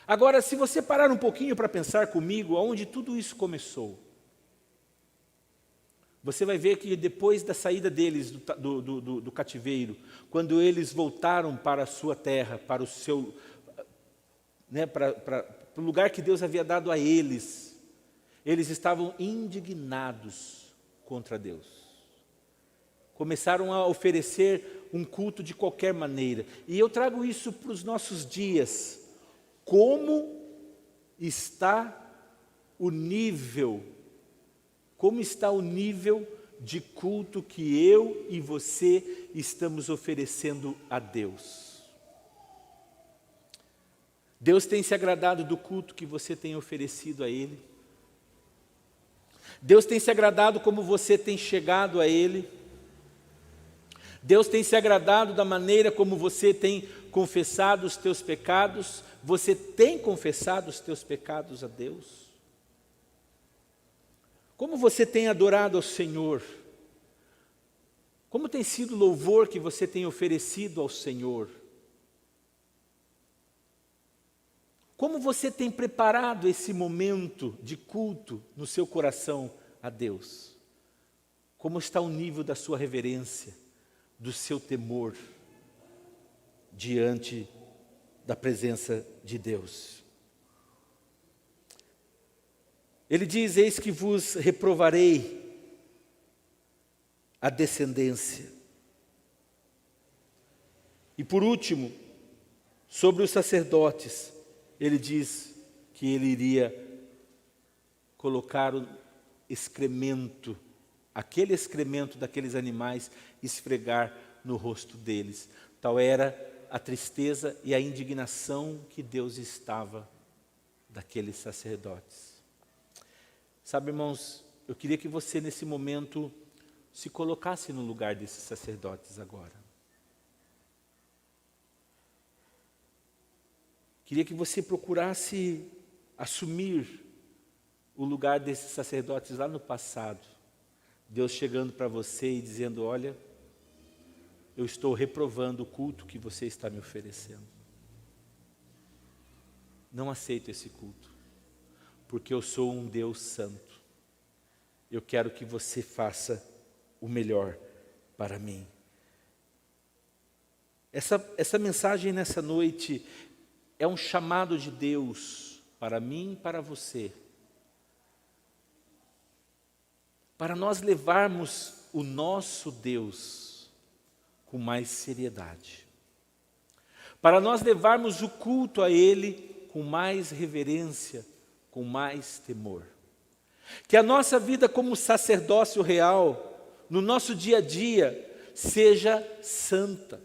Agora, se você parar um pouquinho para pensar comigo, aonde tudo isso começou, você vai ver que depois da saída deles do cativeiro, quando eles voltaram para a sua terra, para o seu, para o lugar que Deus havia dado a eles, eles estavam indignados contra Deus. Começaram a oferecer um culto de qualquer maneira. E eu trago isso para os nossos dias. Como está o nível de culto que eu e você estamos oferecendo a Deus? Deus tem se agradado do culto que você tem oferecido a Ele? Deus tem se agradado como você tem chegado a Ele? Deus tem se agradado da maneira como você tem confessado os teus pecados? Você tem confessado os teus pecados a Deus? Como você tem adorado ao Senhor? Como tem sido o louvor que você tem oferecido ao Senhor? Como você tem preparado esse momento de culto no seu coração a Deus? Como está o nível da sua reverência, do seu temor diante da presença de Deus? Ele diz: eis que vos reprovarei a descendência. E por último, sobre os sacerdotes, ele diz que ele iria colocar o excremento, aquele excremento daqueles animais, esfregar no rosto deles. Tal era a tristeza e a indignação que Deus estava daqueles sacerdotes. Sabe, irmãos, eu queria que você nesse momento se colocasse no lugar desses sacerdotes agora. Queria que você procurasse assumir o lugar desses sacerdotes lá no passado. Deus chegando para você e dizendo: olha, eu estou reprovando o culto que você está me oferecendo. Não aceito esse culto, porque eu sou um Deus santo. Eu quero que você faça o melhor para mim. Essa mensagem nessa noite é um chamado de Deus para mim e para você, para nós levarmos o nosso Deus com mais seriedade, para nós levarmos o culto a Ele com mais reverência, com mais temor. Que a nossa vida como sacerdócio real, no nosso dia a dia, seja santa.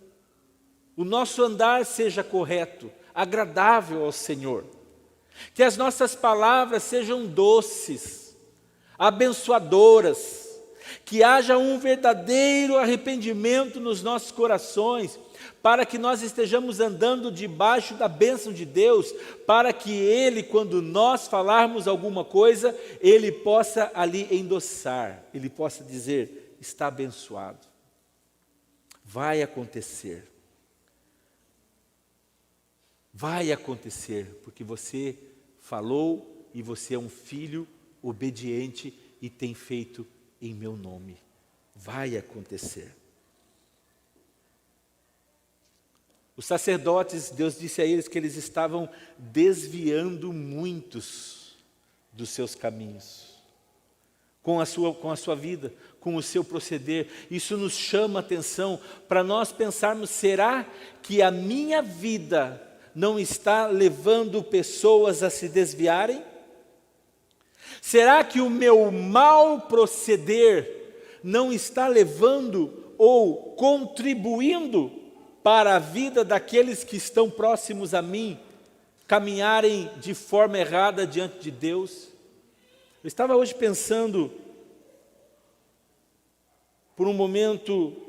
O nosso andar seja correto, agradável ao Senhor. Que as nossas palavras sejam doces, abençoadoras. Que haja um verdadeiro arrependimento nos nossos corações, para que nós estejamos andando debaixo da bênção de Deus, para que Ele, quando nós falarmos alguma coisa, Ele possa ali endossar, Ele possa dizer: está abençoado. Vai acontecer. Vai acontecer, porque você falou e você é um filho obediente e tem feito em meu nome. Vai acontecer. Os sacerdotes, Deus disse a eles que eles estavam desviando muitos dos seus caminhos, com a sua vida, com o seu proceder. Isso nos chama a atenção para nós pensarmos: será que a minha vida não está levando pessoas a se desviarem? Será que o meu mau proceder não está levando ou contribuindo para a vida daqueles que estão próximos a mim caminharem de forma errada diante de Deus? Eu estava hoje pensando, por um momento,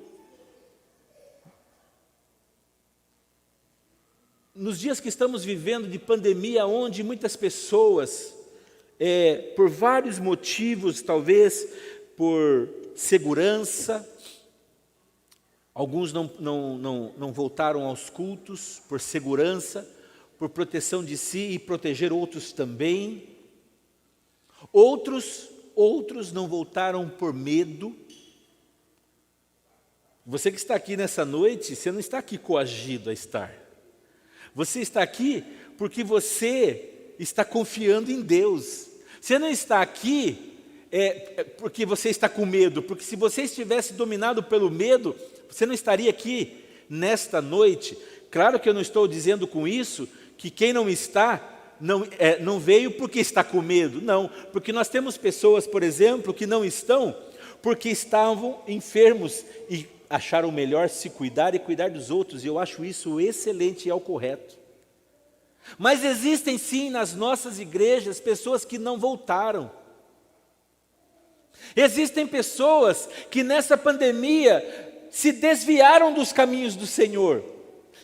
nos dias que estamos vivendo de pandemia, onde muitas pessoas, por vários motivos, talvez por segurança, alguns não voltaram aos cultos por segurança, por proteção de si e proteger outros também. Outros não voltaram por medo. Você que está aqui nessa noite, você não está aqui coagido a estar. Você está aqui porque você está confiando em Deus. Você não está aqui porque você está com medo, porque se você estivesse dominado pelo medo, você não estaria aqui nesta noite. Claro que eu não estou dizendo com isso que quem não está, não veio porque está com medo. Não, porque nós temos pessoas, por exemplo, que não estão porque estavam enfermos e acharam melhor se cuidar e cuidar dos outros, e eu acho isso excelente e é o correto. Mas existem sim nas nossas igrejas pessoas que não voltaram. Existem pessoas que nessa pandemia se desviaram dos caminhos do Senhor,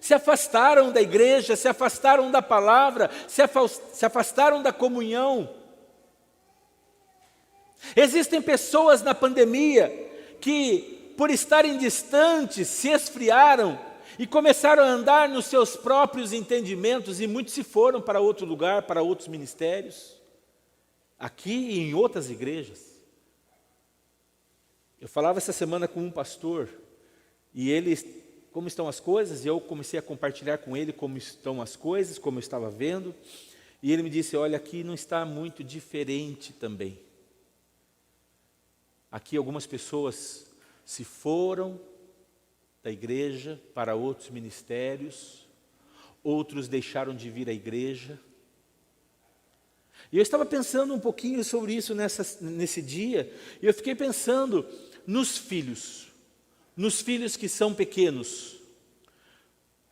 se afastaram da igreja, se afastaram da palavra, se afastaram da comunhão. Existem pessoas na pandemia que, por estarem distantes, se esfriaram e começaram a andar nos seus próprios entendimentos, e muitos se foram para outro lugar, para outros ministérios, aqui e em outras igrejas. Eu falava essa semana com um pastor, e ele, como estão as coisas, e eu comecei a compartilhar com ele como estão as coisas, como eu estava vendo, e ele me disse: olha, aqui não está muito diferente também. Aqui algumas pessoas se foram da igreja para outros ministérios, outros deixaram de vir à igreja. E eu estava pensando um pouquinho sobre isso nesse dia, e eu fiquei pensando nos filhos que são pequenos,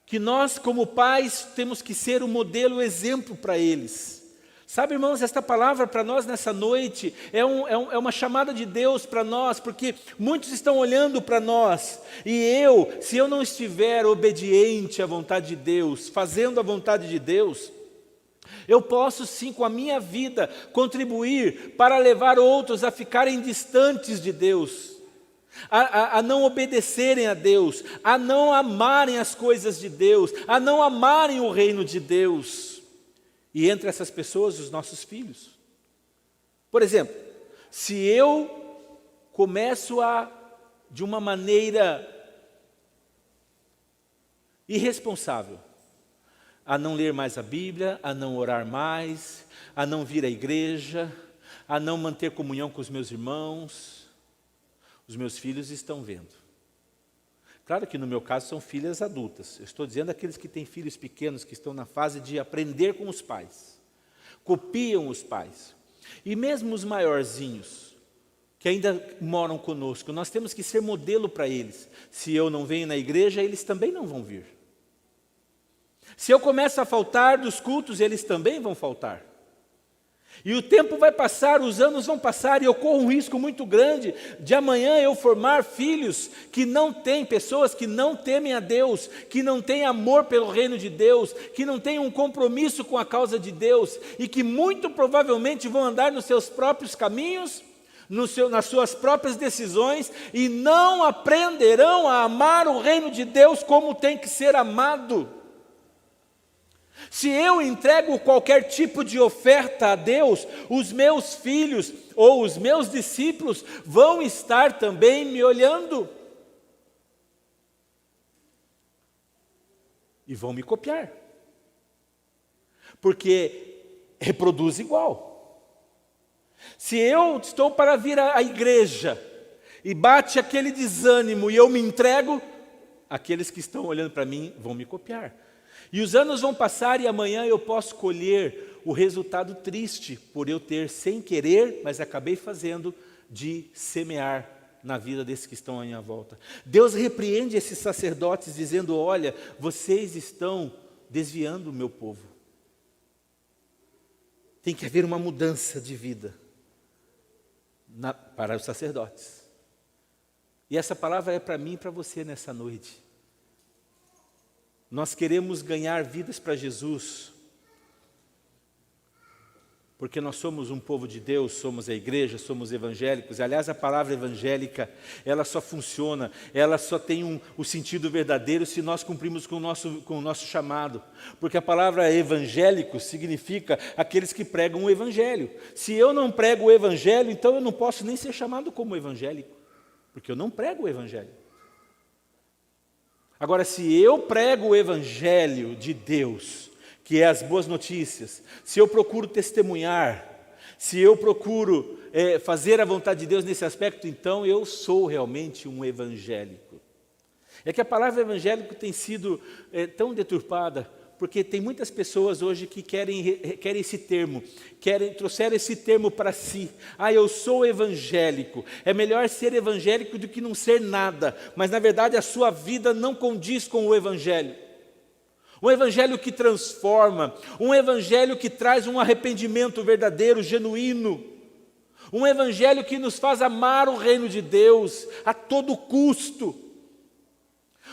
que nós como pais temos que ser um modelo, exemplo para eles. Sabe, irmãos, esta palavra para nós nessa noite é uma chamada de Deus para nós, porque muitos estão olhando para nós, e se eu não estiver obediente à vontade de Deus, fazendo a vontade de Deus, eu posso sim, com a minha vida, contribuir para levar outros a ficarem distantes de Deus, a não obedecerem a Deus, a não amarem as coisas de Deus, a não amarem o reino de Deus. E entre essas pessoas, os nossos filhos. Por exemplo, se eu começo de uma maneira irresponsável, a não ler mais a Bíblia, a não orar mais, a não vir à igreja, a não manter comunhão com os meus irmãos, os meus filhos estão vendo. Claro que no meu caso são filhas adultas. Eu estou dizendo aqueles que têm filhos pequenos, que estão na fase de aprender com os pais. Copiam os pais. E mesmo os maiorzinhos, que ainda moram conosco, nós temos que ser modelo para eles. Se eu não venho na igreja, eles também não vão vir. Se eu começo a faltar dos cultos, eles também vão faltar. E o tempo vai passar, os anos vão passar, e eu corro um risco muito grande de amanhã eu formar filhos que não têm, pessoas que não temem a Deus, que não têm amor pelo reino de Deus, que não têm um compromisso com a causa de Deus, e que muito provavelmente vão andar nos seus próprios caminhos, nas suas próprias decisões, e não aprenderão a amar o reino de Deus como tem que ser amado. Se eu entrego qualquer tipo de oferta a Deus, os meus filhos ou os meus discípulos vão estar também me olhando. E vão me copiar. Porque reproduz igual. Se eu estou para vir à igreja e bate aquele desânimo e eu me entrego, aqueles que estão olhando para mim vão me copiar. E os anos vão passar e amanhã eu posso colher o resultado triste por eu ter, sem querer, mas acabei fazendo, de semear na vida desses que estão à minha volta. Deus repreende esses sacerdotes dizendo, olha, vocês estão desviando o meu povo. Tem que haver uma mudança de vida para os sacerdotes. E essa palavra é para mim e para você nessa noite. Nós queremos ganhar vidas para Jesus, porque nós somos um povo de Deus, somos a igreja, somos evangélicos. Aliás, a palavra evangélica, ela só funciona, ela só tem o sentido verdadeiro se nós cumprimos com o nosso chamado. Porque a palavra evangélico significa aqueles que pregam o evangelho. Se eu não prego o evangelho, então eu não posso nem ser chamado como evangélico, porque eu não prego o evangelho. Agora, se eu prego o evangelho de Deus, que é as boas notícias, se eu procuro testemunhar, se eu procuro fazer a vontade de Deus nesse aspecto, então eu sou realmente um evangélico. É que a palavra evangélico tem sido tão deturpada, porque tem muitas pessoas hoje que querem esse termo, trouxeram esse termo para si. Eu sou evangélico. É melhor ser evangélico do que não ser nada. Mas na verdade a sua vida não condiz com o evangelho. Um evangelho que transforma, um evangelho que traz um arrependimento verdadeiro, genuíno. Um evangelho que nos faz amar o reino de Deus a todo custo.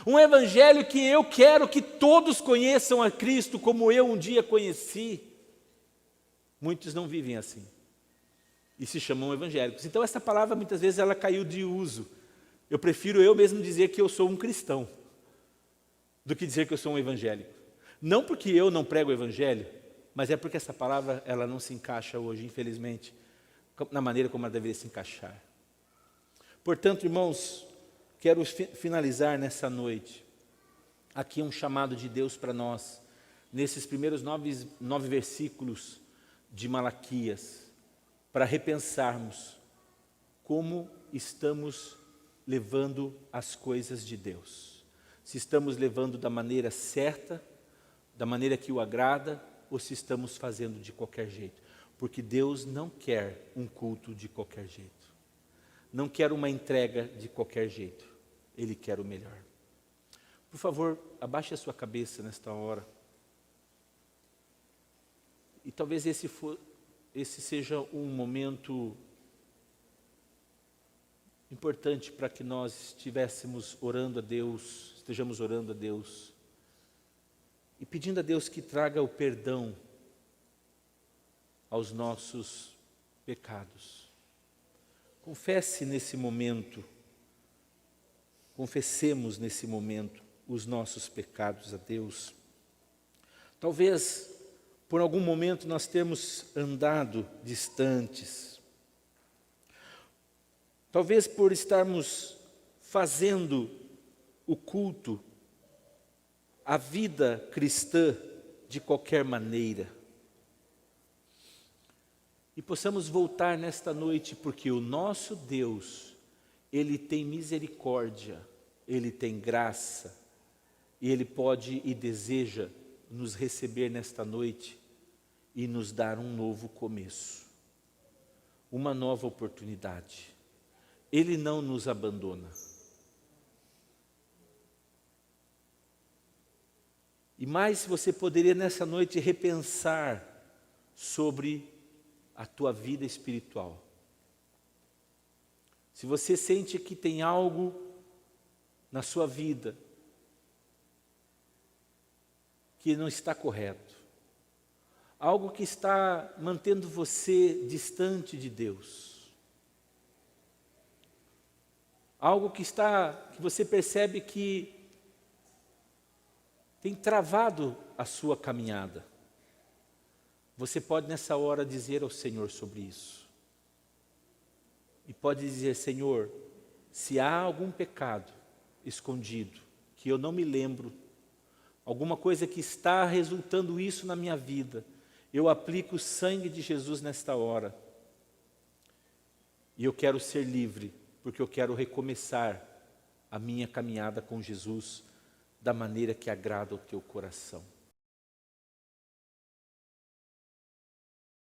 Um evangelho que eu quero que todos conheçam a Cristo como eu um dia conheci. Muitos não vivem assim e se chamam evangélicos. Então essa palavra muitas vezes ela caiu de uso. Eu prefiro eu mesmo dizer que eu sou um cristão do que dizer que eu sou um evangélico. Não porque eu não prego o evangelho, mas é porque essa palavra ela não se encaixa hoje, infelizmente, na maneira como ela deveria se encaixar. Portanto, irmãos, quero finalizar nessa noite, aqui um chamado de Deus para nós, nesses primeiros 9 versículos de Malaquias, para repensarmos como estamos levando as coisas de Deus. Se estamos levando da maneira certa, da maneira que o agrada, ou se estamos fazendo de qualquer jeito. Porque Deus não quer um culto de qualquer jeito. Não quer uma entrega de qualquer jeito. Ele quer o melhor. Por favor, abaixe a sua cabeça nesta hora. E talvez esse esse seja um momento importante para que nós estejamos orando a Deus e pedindo a Deus que traga o perdão aos nossos pecados. Confessemos nesse momento os nossos pecados a Deus. Talvez por algum momento nós temos andado distantes. Talvez por estarmos fazendo o culto, a vida cristã de qualquer maneira. E possamos voltar nesta noite, porque o nosso Deus, Ele tem misericórdia, Ele tem graça, e Ele pode e deseja nos receber nesta noite e nos dar um novo começo, uma nova oportunidade. Ele não nos abandona. E mais, você poderia nessa noite repensar sobre a tua vida espiritual. Se você sente que tem algo na sua vida que não está correto, algo que está mantendo você distante de Deus, algo que você percebe que tem travado a sua caminhada, você pode nessa hora dizer ao Senhor sobre isso. E pode dizer: Senhor, se há algum pecado escondido, que eu não me lembro, alguma coisa que está resultando isso na minha vida, eu aplico o sangue de Jesus nesta hora. E eu quero ser livre, porque eu quero recomeçar a minha caminhada com Jesus da maneira que agrada ao teu coração.